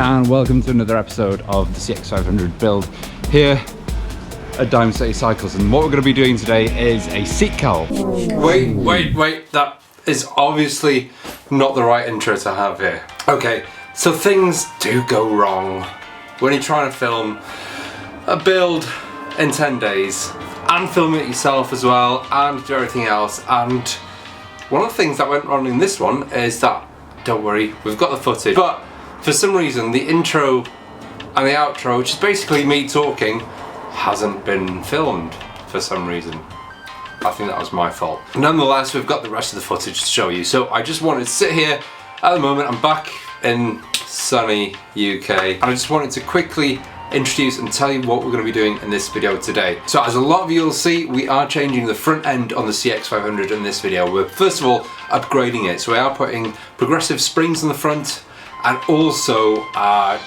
and welcome to another episode of the CX500 Build here at Diamond City Cycles. And what we're going to be doing today is a seat cowl. Wait, that is obviously not the right intro to have here. Okay, so things do go wrong when you're trying to film a build in 10 days and film it yourself as well and do everything else. And one of the things that went wrong in this one is that, don't worry, we've got the footage, but for some reason the intro and the outro, which is basically me talking, hasn't been filmed for some reason. I think that was my fault. Nonetheless, we've got the rest of the footage to show you. So I just wanted to sit here at the moment. I'm back in sunny UK and I just wanted to quickly introduce and tell you what we're going to be doing in this video today. So as a lot of you will see, we are changing the front end on the CX500 in this video. We're first of all upgrading it. So we are putting progressive springs on the front and also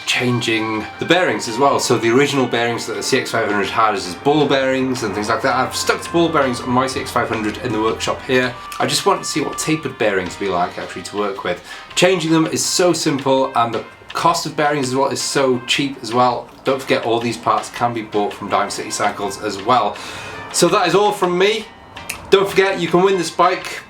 changing the bearings as well. So the original bearings that the CX500 had is ball bearings and things like that. I've stuck to ball bearings on my CX500 in the workshop here. I just wanted to see what tapered bearings would be like actually to work with. Changing them is so simple and the cost of bearings as well is so cheap as well. Don't forget, all these parts can be bought from Diamond City Cycles as well. So that is all from me. Don't forget, you can win this bike.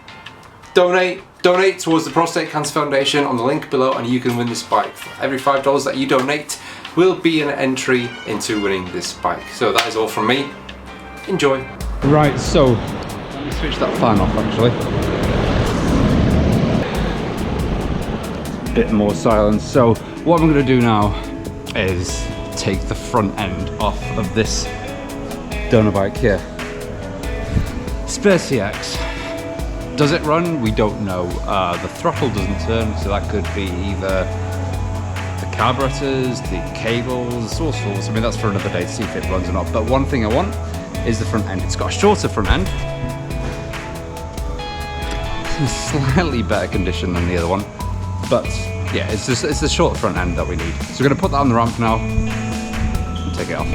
Donate towards the Prostate Cancer Foundation on the link below and you can win this bike. For every $5 that you donate will be an entry into winning this bike. So that is all from me. Enjoy. Right, so let me switch that fan off actually. Bit more silence. So what I'm going to do now is take the front end off of this donor bike here. Spare CX. Does it run? We don't know. The throttle doesn't turn, so that could be either the carburetors, the cables, all sorts. I mean, that's for another day to see if it runs or not. But one thing I want is the front end. It's got a shorter front end. It's in slightly better condition than the other one. But yeah, it's the short front end that we need. So we're gonna put that on the ramp now and take it off.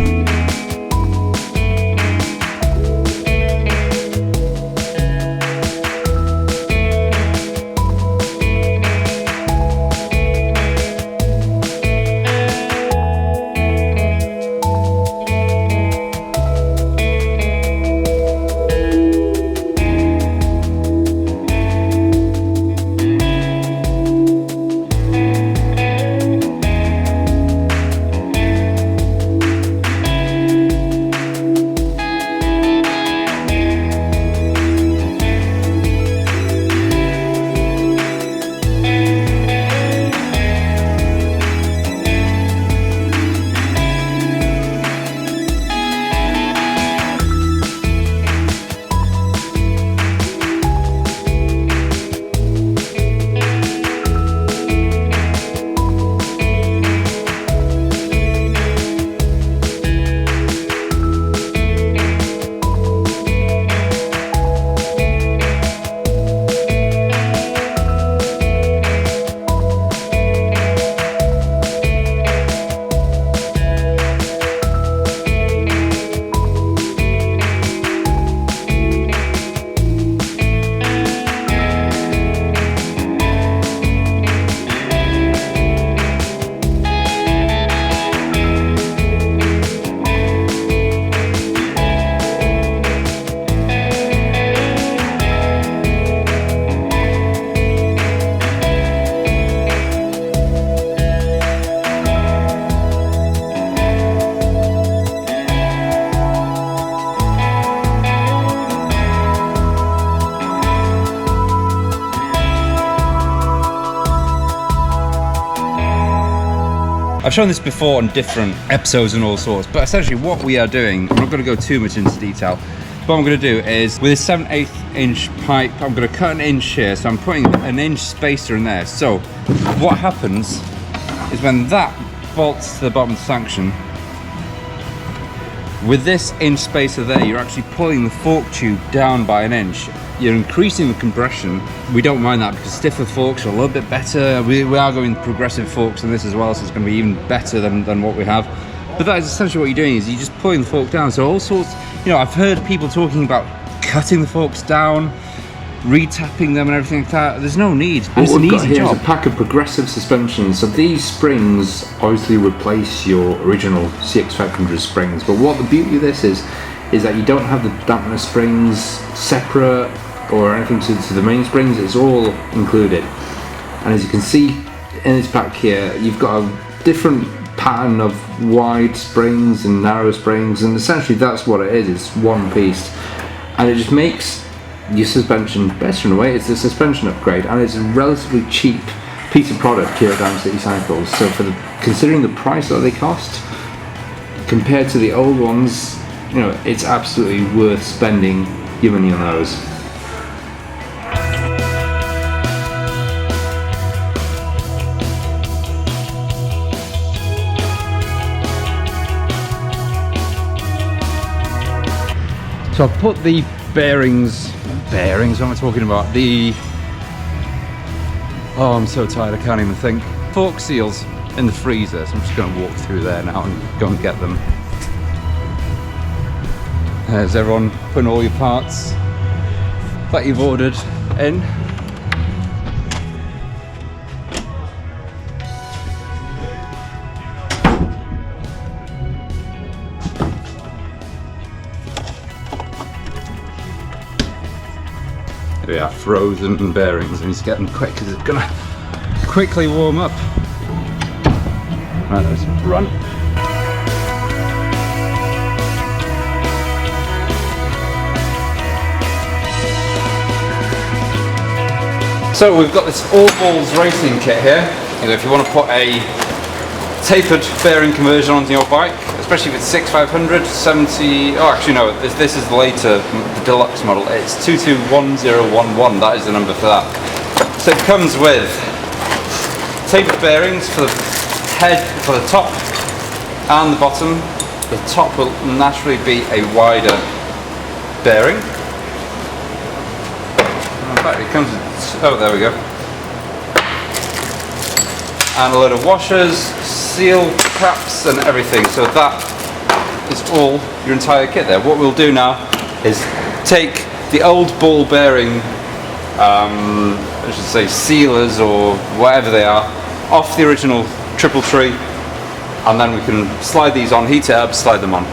I've shown this before on different episodes and all sorts, but essentially what we are doing, I'm not going to go too much into detail, but what I'm going to do is with a 7/8 inch pipe, I'm going to cut an inch here, so I'm putting an inch spacer in there. So what happens is when that bolts to the bottom of the sanction, with this inch spacer there, you're actually pulling the fork tube down by an inch. You're increasing the compression. We don't mind that because stiffer forks are a little bit better. We are going progressive forks in this as well, so it's going to be even better than what we have. But that is essentially what you're doing, is you're just pulling the fork down. So all sorts, you know, I've heard people talking about cutting the forks down. re-tapping them and everything like that. There's no need. What It's an we've got easy here is job. a pack of progressive suspensions. So these springs obviously replace your original CX500 springs, but what the beauty of this is that you don't have the dampener springs separate or anything to the main springs. It's all included. And as you can see in this pack here, you've got a different pattern of wide springs and narrow springs, and essentially that's what it is. It's one piece, and it just makes your suspension better in a way. It's a suspension upgrade, and it's a relatively cheap piece of product here at Diamond City Cycles. So considering the price that they cost compared to the old ones, you know, it's absolutely worth spending your money on those. So I've put the bearings, what am I talking about? Oh, I'm so tired, I can't even think. Fork seals in the freezer, so I'm just going to walk through there now and go and get them. There's everyone putting all your parts that you've ordered in. There we are, frozen bearings. I need to get them quick because it's gonna quickly warm up. Right, let's run. So we've got this Allballs racing kit here. You know, if you want to put a tapered bearing conversion onto your bike, especially with 6500, 70, oh actually no, this is later, the deluxe model, it's 221011, that is the number for that. So it comes with tapered bearings for the head, for the top and the bottom. The top will naturally be a wider bearing. In fact, it comes with, oh there we go. And a load of washers, seal caps and everything. So that is all your entire kit there. What we'll do now is take the old ball bearing, I should say sealers or whatever they are, off the original triple tree, and then we can slide these on, heat it up, slide them on.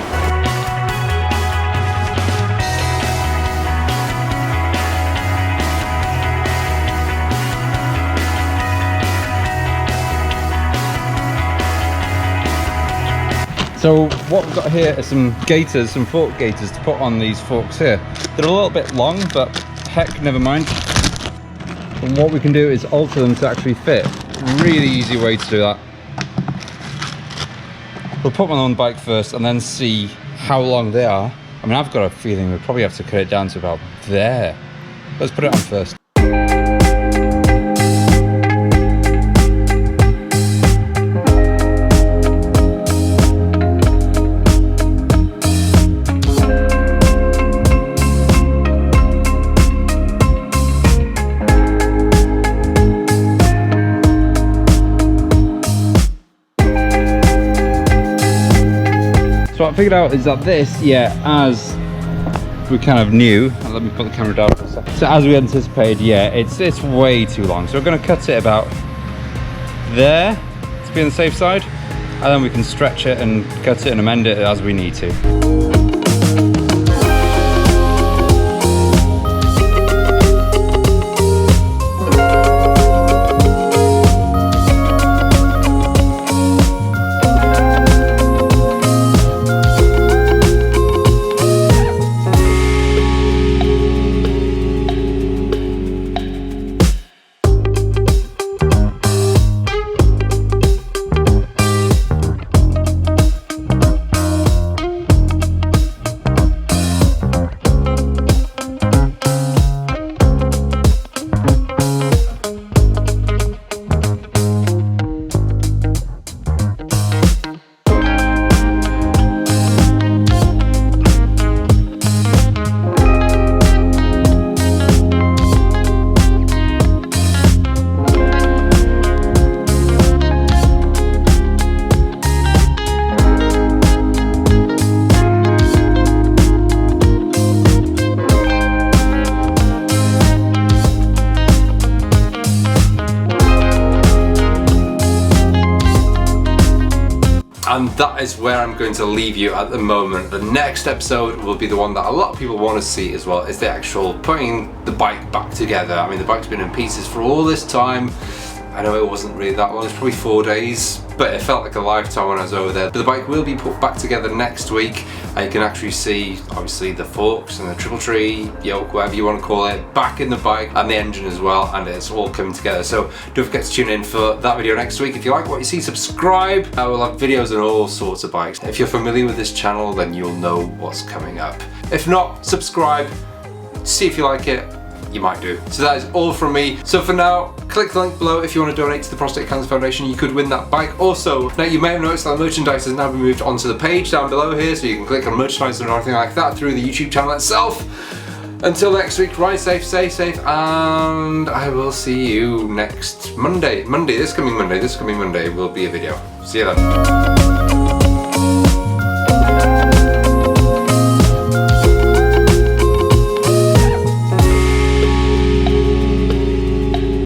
So what we've got here are some gaiters, some fork gaiters to put on these forks here. They're a little bit long, but heck, never mind. And what we can do is alter them to actually fit. Really easy way to do that. We'll put one on the bike first and then see how long they are. I mean, I've got a feeling we'll probably have to cut it down to about there. Let's put it on first. So what I figured out is that this, yeah, as we kind of knew, and let me put the camera down for a second. So as we anticipated, yeah, it's way too long. So we're going to cut it about there to be on the safe side, and then we can stretch it and cut it and amend it as we need to. And that is where I'm going to leave you at the moment. The next episode will be the one that a lot of people want to see as well, is the actual putting the bike back together. I mean, the bike's been in pieces for all this time. I know it wasn't really that long, it's probably 4 days, but it felt like a lifetime when I was over there. But the bike will be put back together next week. You can actually see, obviously, the forks and the triple tree, yoke, whatever you want to call it, back in the bike, and the engine as well, and it's all coming together. So don't forget to tune in for that video next week. If you like what you see, subscribe. I will have videos on all sorts of bikes. If you're familiar with this channel, then you'll know what's coming up. If not, subscribe, see if you like it. You might do. So that is all from me. So for now, click the link below if you want to donate to the Prostate Cancer Foundation. You could win that bike. Also, now you may have noticed that the merchandise has now been moved onto the page down below here, so you can click on merchandise or anything like that through the YouTube channel itself. Until next week, ride safe, stay safe, and I will see you next Monday. This coming Monday will be a video. See you then.